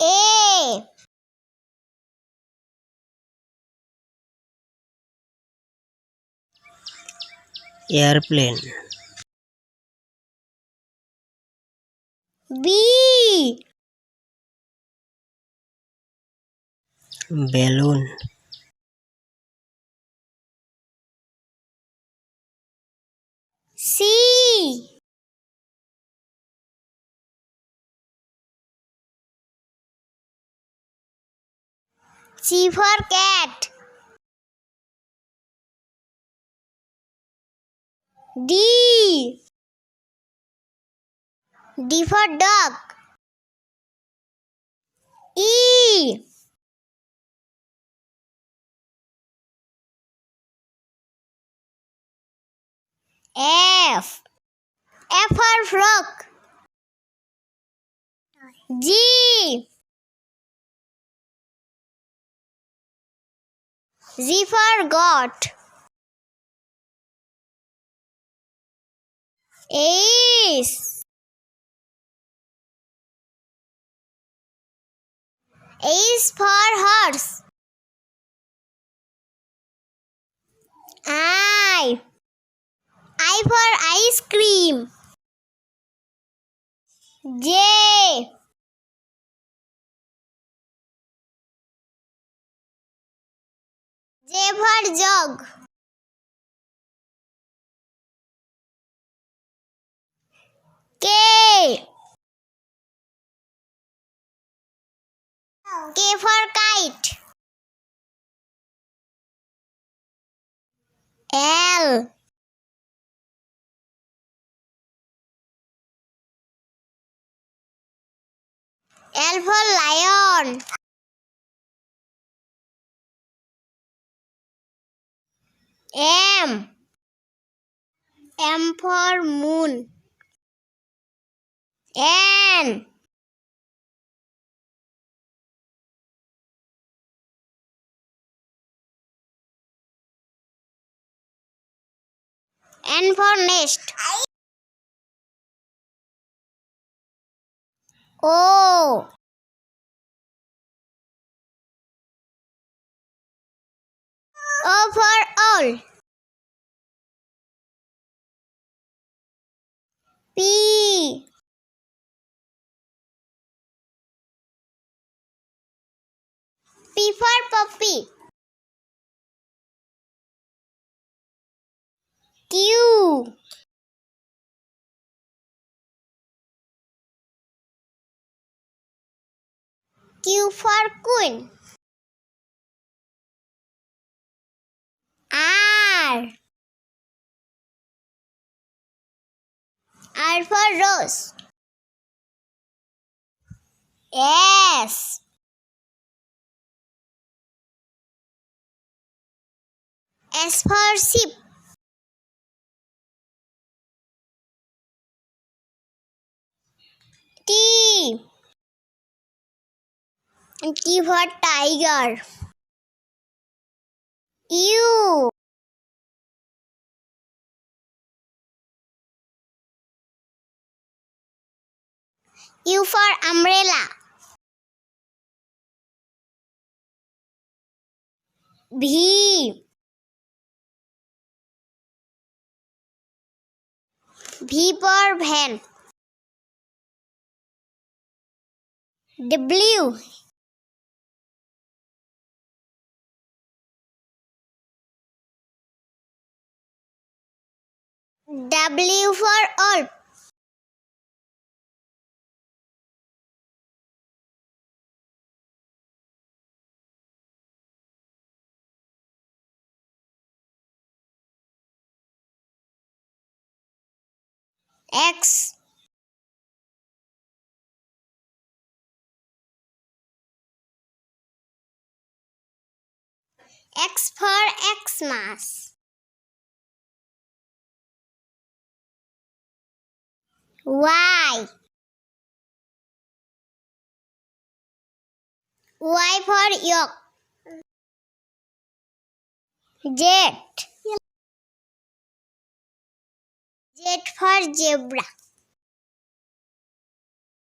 A. Airplane. B. Balloon. C. C for cat. D. D for dog. E. F. F for frog. G. G for goat. H. H for horse. I. I for ice cream. J. J for jug. K. K for kite. L. L for lion. M. M for moon. N. N for nest. O. O for owl. P. P for puppy. Q. Q for queen. R. R for rose. S. S for sheep. T. T for tiger. U. U for umbrella. V. V for van. W. W for wolf. X. X for Xmas. Y. Y for yolk. Z. Z for zebra.